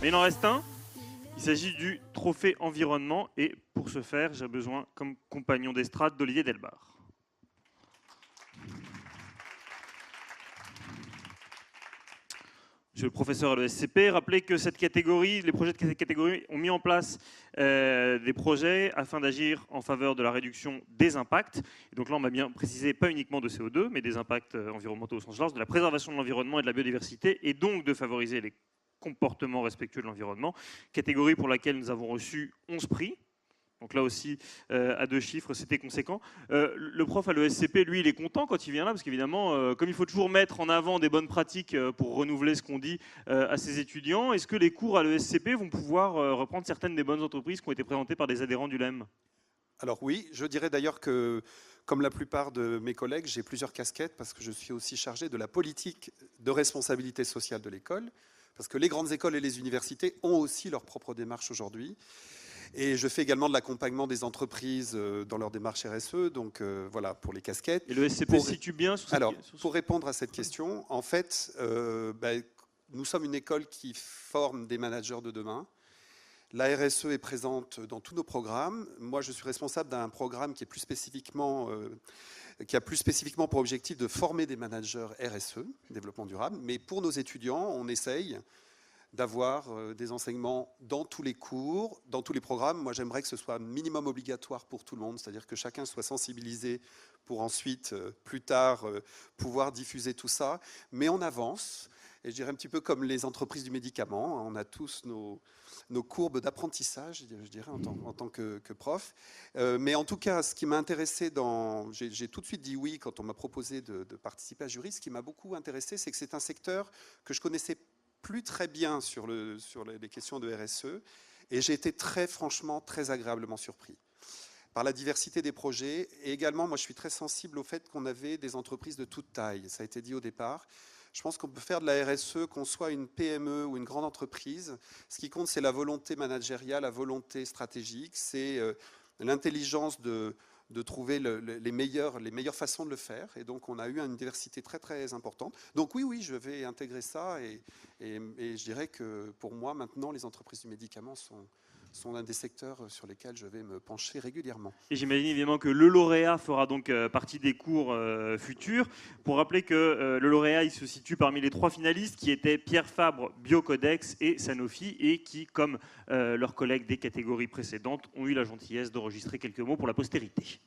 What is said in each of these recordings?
Mais il en reste un. Il s'agit du trophée environnement et pour ce faire, j'ai besoin comme compagnon d'estrade d'Olivier Delbar. Monsieur le professeur à l'ESCP, rappelez que cette catégorie, les projets de cette catégorie ont mis en place des projets afin d'agir en faveur de la réduction des impacts. Et donc là, on m'a bien précisé, pas uniquement de CO2, mais des impacts environnementaux au sens large, de la préservation de l'environnement et de la biodiversité, et donc de favoriser les comportements respectueux de l'environnement. Catégorie pour laquelle nous avons reçu 11 prix. Donc là aussi, à 2 chiffres, c'était conséquent. Le prof à l'ESCP, lui, il est content quand il vient là, parce qu'évidemment, comme il faut toujours mettre en avant des bonnes pratiques pour renouveler ce qu'on dit à ses étudiants, est-ce que les cours à l'ESCP vont pouvoir reprendre certaines des bonnes entreprises qui ont été présentées par des adhérents du LEM? Alors oui, je dirais d'ailleurs que, comme la plupart de mes collègues, j'ai plusieurs casquettes parce que je suis aussi chargé de la politique de responsabilité sociale de l'école, parce que les grandes écoles et les universités ont aussi leur propre démarche aujourd'hui. Et je fais également de l'accompagnement des entreprises dans leur démarche RSE, donc voilà, pour les casquettes. Et le SCP se situe bien sur cette... Alors, pour répondre à cette question, en fait, nous sommes une école qui forme des managers de demain. La RSE est présente dans tous nos programmes. Moi, je suis responsable d'un programme qui a plus spécifiquement pour objectif de former des managers RSE, développement durable. Mais pour nos étudiants, on essaye d'avoir des enseignements dans tous les cours, dans tous les programmes. Moi, j'aimerais que ce soit minimum obligatoire pour tout le monde, c'est-à-dire que chacun soit sensibilisé pour ensuite, plus tard, pouvoir diffuser tout ça. Mais on avance, et je dirais un petit peu comme les entreprises du médicament, on a tous nos courbes d'apprentissage, je dirais, en tant que prof. Mais en tout cas, ce qui m'a intéressé j'ai tout de suite dit oui quand on m'a proposé de participer à jury. Ce qui m'a beaucoup intéressé, c'est que c'est un secteur que je connaissais plus très bien sur les questions de RSE, et j'ai été franchement, très agréablement surpris par la diversité des projets. Et également, moi, je suis très sensible au fait qu'on avait des entreprises de toute taille. Ça a été dit au départ. Je pense qu'on peut faire de la RSE, qu'on soit une PME ou une grande entreprise. Ce qui compte, c'est la volonté managériale, la volonté stratégique, c'est l'intelligence de trouver les meilleures façons de le faire. Et donc, on a eu une diversité très, très importante. Donc oui, je vais intégrer ça. Et je dirais que pour moi, maintenant, les entreprises du médicament sont un des secteurs sur lesquels je vais me pencher régulièrement. Et j'imagine évidemment que le lauréat fera donc partie des cours futurs. Pour rappeler que le lauréat, il se situe parmi les 3 finalistes qui étaient Pierre Fabre, Biocodex et Sanofi, et qui, comme leurs collègues des catégories précédentes, ont eu la gentillesse d'enregistrer quelques mots pour la postérité.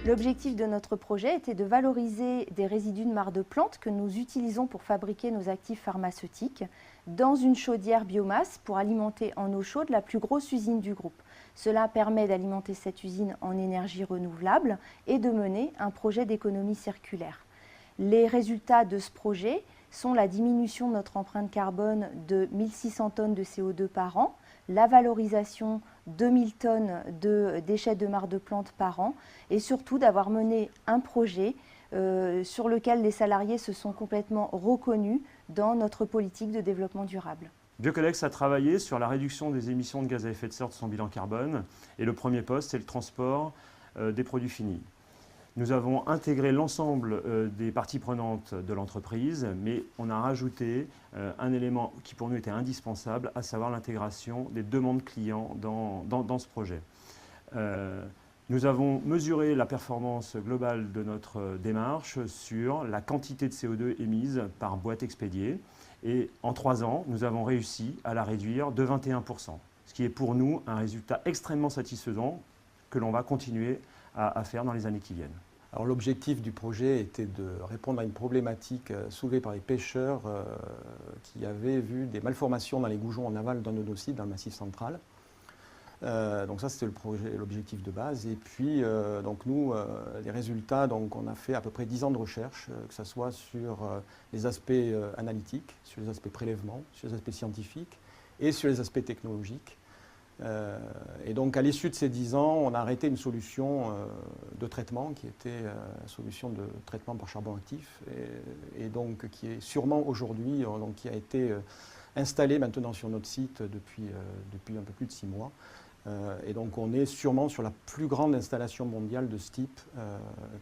L'objectif de notre projet était de valoriser des résidus de marc de plantes que nous utilisons pour fabriquer nos actifs pharmaceutiques dans une chaudière biomasse pour alimenter en eau chaude la plus grosse usine du groupe. Cela permet d'alimenter cette usine en énergie renouvelable et de mener un projet d'économie circulaire. Les résultats de ce projet sont la diminution de notre empreinte carbone de 1600 tonnes de CO2 par an, la valorisation de 2000 tonnes de déchets de marc de plantes par an et surtout d'avoir mené un projet sur lequel les salariés se sont complètement reconnus dans notre politique de développement durable. Biocodex a travaillé sur la réduction des émissions de gaz à effet de serre de son bilan carbone et le premier poste, c'est le transport des produits finis. Nous avons intégré l'ensemble des parties prenantes de l'entreprise, mais on a rajouté un élément qui pour nous était indispensable, à savoir l'intégration des demandes clients dans ce projet. Nous avons mesuré la performance globale de notre démarche sur la quantité de CO2 émise par boîte expédiée. Et en 3 ans, nous avons réussi à la réduire de 21%, ce qui est pour nous un résultat extrêmement satisfaisant que l'on va continuer à faire dans les années qui viennent. Alors l'objectif du projet était de répondre à une problématique soulevée par les pêcheurs qui avaient vu des malformations dans les goujons en aval d'un de nos sites dans le Massif central. Donc ça c'était l'objectif de base. Et puis donc nous, les résultats, donc on a fait à peu près 10 ans de recherche, que ce soit sur les aspects analytiques, sur les aspects prélèvements, sur les aspects scientifiques et sur les aspects technologiques. Et donc à l'issue de ces 10 ans, on a arrêté une solution de traitement qui était une solution de traitement par charbon actif et donc qui est sûrement aujourd'hui, qui a été installée maintenant sur notre site depuis un peu plus de 6 mois Et donc on est sûrement sur la plus grande installation mondiale de ce type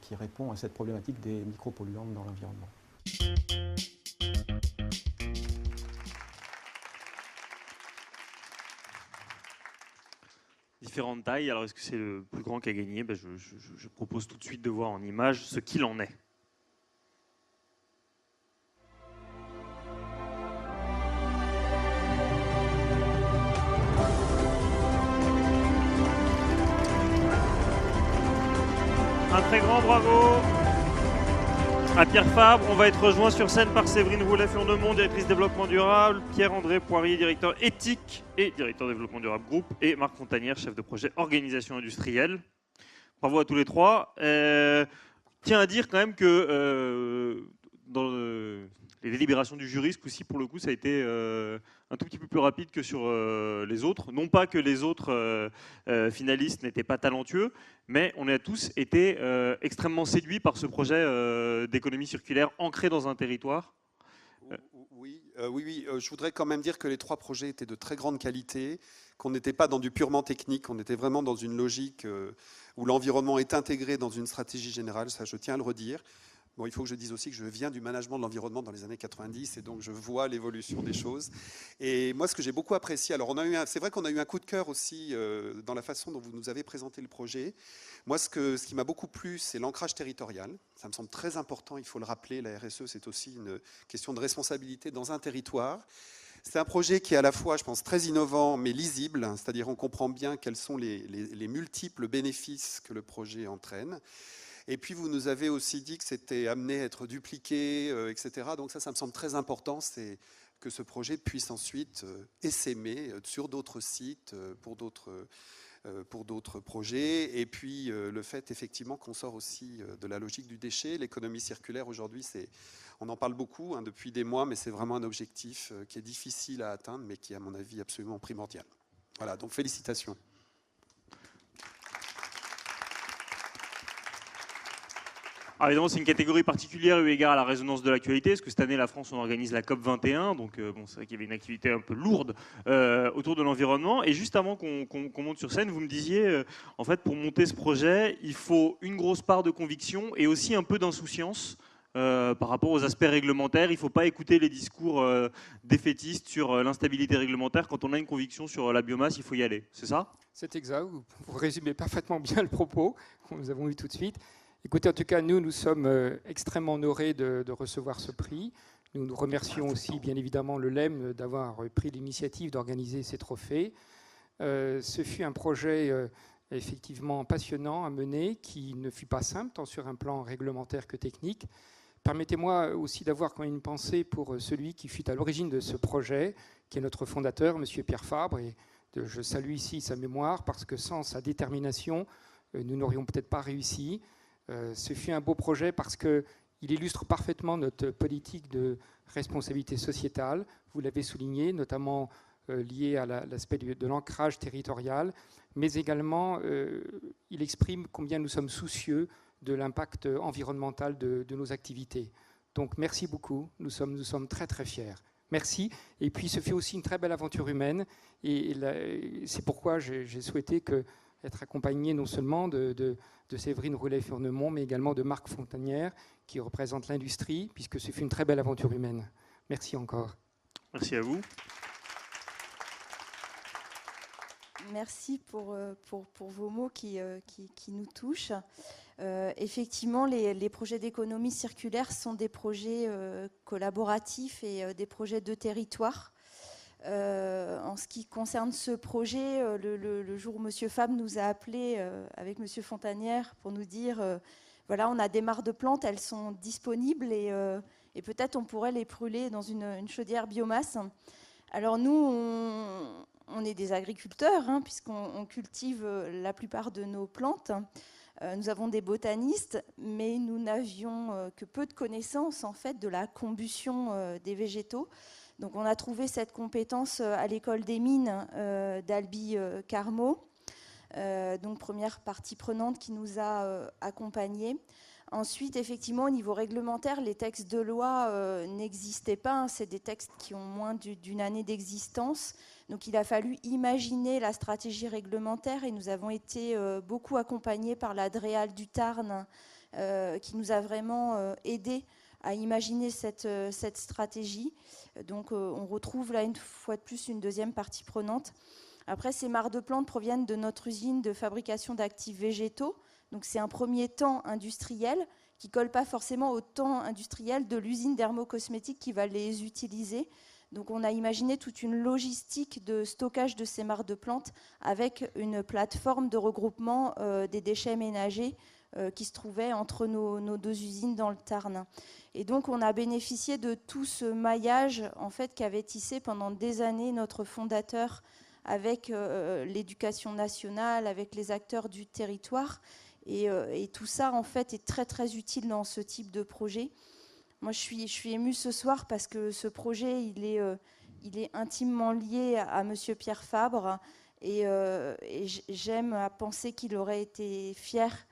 qui répond à cette problématique des micropolluants dans l'environnement. Différentes tailles. Alors, est-ce que c'est le plus grand qui a gagné? Je propose tout de suite de voir en image ce qu'il en est. Un très grand bravo à Pierre Fabre. On va être rejoint sur scène par Séverine Roulet-Furnemont, directrice développement durable, Pierre-André Poirier, directeur éthique et directeur développement durable groupe, et Marc Fontanière, chef de projet organisation industrielle. Bravo à tous les trois. Tiens à dire quand même que dans les délibérations du jury, ce coup-ci, pour le coup, ça a été un tout petit peu plus rapide que sur les autres. Non pas que les autres finalistes n'étaient pas talentueux, mais on a tous été extrêmement séduits par ce projet d'économie circulaire ancré dans un territoire. Oui, je voudrais quand même dire que les 3 projets étaient de très grande qualité, qu'on n'était pas dans du purement technique, on était vraiment dans une logique où l'environnement est intégré dans une stratégie générale, ça je tiens à le redire. Bon, il faut que je dise aussi que je viens du management de l'environnement dans les années 90 et donc je vois l'évolution des choses. Et moi, ce que j'ai beaucoup apprécié, alors c'est vrai qu'on a eu un coup de cœur aussi dans la façon dont vous nous avez présenté le projet. Moi, ce qui m'a beaucoup plu, c'est l'ancrage territorial. Ça me semble très important, il faut le rappeler, la RSE, c'est aussi une question de responsabilité dans un territoire. C'est un projet qui est à la fois, je pense, très innovant, mais lisible, c'est-à-dire on comprend bien quels sont les multiples bénéfices que le projet entraîne. Et puis, vous nous avez aussi dit que c'était amené à être dupliqué, etc. Donc ça me semble très important, c'est que ce projet puisse ensuite essaimer sur d'autres sites, pour d'autres projets. Et puis, le fait, effectivement, qu'on sort aussi de la logique du déchet. L'économie circulaire, aujourd'hui, on en parle beaucoup depuis des mois, mais c'est vraiment un objectif qui est difficile à atteindre, mais qui est, à mon avis, absolument primordial. Voilà, donc félicitations. Alors évidemment, c'est une catégorie particulière eu égard à la résonance de l'actualité, parce que cette année, la France, on organise la COP 21, donc bon, c'est vrai qu'il y avait une activité un peu lourde autour de l'environnement. Et juste avant qu'on monte sur scène, vous me disiez, en fait, pour monter ce projet, il faut une grosse part de conviction et aussi un peu d'insouciance par rapport aux aspects réglementaires. Il ne faut pas écouter les discours défaitistes sur l'instabilité réglementaire. Quand on a une conviction sur la biomasse, il faut y aller. C'est ça? C'est exact. Vous résumez parfaitement bien le propos que nous avons eu tout de suite. Écoutez, en tout cas, nous sommes extrêmement honorés de recevoir ce prix. Nous remercions aussi, bien évidemment, le LEM d'avoir pris l'initiative d'organiser ces trophées. Ce fut un projet effectivement passionnant à mener, qui ne fut pas simple, tant sur un plan réglementaire que technique. Permettez-moi aussi d'avoir quand même une pensée pour celui qui fut à l'origine de ce projet, qui est notre fondateur, M. Pierre Fabre. Et je salue ici sa mémoire, parce que sans sa détermination, nous n'aurions peut-être pas réussi. Ce fut un beau projet parce qu'il illustre parfaitement notre politique de responsabilité sociétale. Vous l'avez souligné, notamment lié à l'aspect de l'ancrage territorial, mais également il exprime combien nous sommes soucieux de l'impact environnemental de nos activités. Donc merci beaucoup, nous sommes très très fiers. Merci. Et puis ce fut aussi une très belle aventure humaine, et c'est pourquoi j'ai souhaité être accompagné non seulement de Séverine Roulet-Furnemont, mais également de Marc Fontanière, qui représente l'industrie, puisque ce fut une très belle aventure humaine. Merci encore. Merci à vous. Merci pour vos mots qui nous touchent. Effectivement, les projets d'économie circulaire sont des projets collaboratifs et des projets de territoire. En ce qui concerne ce projet, le jour où M. Fabre nous a appelés avec M. Fontanière pour nous dire voilà, on a des mares de plantes, elles sont disponibles et peut-être on pourrait les brûler dans une chaudière biomasse. Alors nous, on est des agriculteurs, puisqu'on cultive la plupart de nos plantes. Nous avons des botanistes, mais nous n'avions que peu de connaissances en fait, de la combustion des végétaux. Donc on a trouvé cette compétence à l'école des mines d'Albi Carmo, donc première partie prenante qui nous a accompagnés. Ensuite, effectivement, au niveau réglementaire, les textes de loi n'existaient pas. Hein. C'est des textes qui ont moins d'une année d'existence. Donc, il a fallu imaginer la stratégie réglementaire et nous avons été beaucoup accompagnés par la DREAL du Tarn, qui nous a vraiment aidés à imaginer cette stratégie. Donc, on retrouve là, une fois de plus, une deuxième partie prenante. Après, ces mares de plantes proviennent de notre usine de fabrication d'actifs végétaux. Donc c'est un premier temps industriel qui ne colle pas forcément au temps industriel de l'usine dermocosmétique qui va les utiliser. Donc on a imaginé toute une logistique de stockage de ces mares de plantes avec une plateforme de regroupement des déchets ménagers qui se trouvait entre nos deux usines dans le Tarn. Et donc on a bénéficié de tout ce maillage en fait, qu'avait tissé pendant des années notre fondateur avec l'éducation nationale, avec les acteurs du territoire. Et tout ça, en fait, est très, très utile dans ce type de projet. Moi, je suis émue ce soir parce que ce projet, il est intimement lié à Monsieur Pierre Fabre. Et j'aime à penser qu'il aurait été fier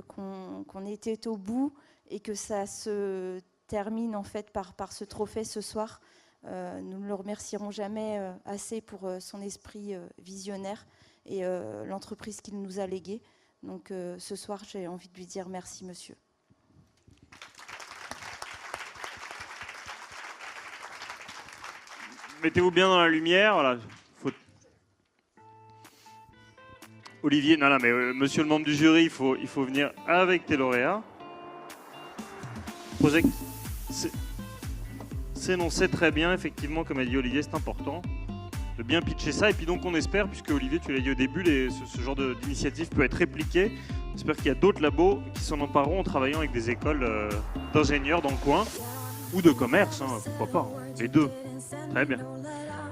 qu'on ait été au bout et que ça se termine, en fait, par ce trophée ce soir. Nous ne le remercierons jamais assez pour son esprit visionnaire et l'entreprise qu'il nous a léguée. Donc ce soir, j'ai envie de lui dire merci, monsieur. Mettez-vous bien dans la lumière. Voilà. Olivier, non, mais monsieur le membre du jury, il faut venir avec tes lauréats. Projet, s'énoncer très bien, effectivement, comme a dit Olivier, c'est important de bien pitcher ça. Et puis donc on espère, puisque Olivier, tu l'as dit au début, ce genre d'initiative peut être répliqué. On espère qu'il y a d'autres labos qui s'en empareront en travaillant avec des écoles d'ingénieurs dans le coin ou de commerce, hein, pourquoi pas, les deux. Très bien.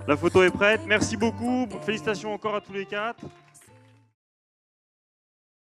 La photo est prête, merci beaucoup, félicitations encore à tous les quatre.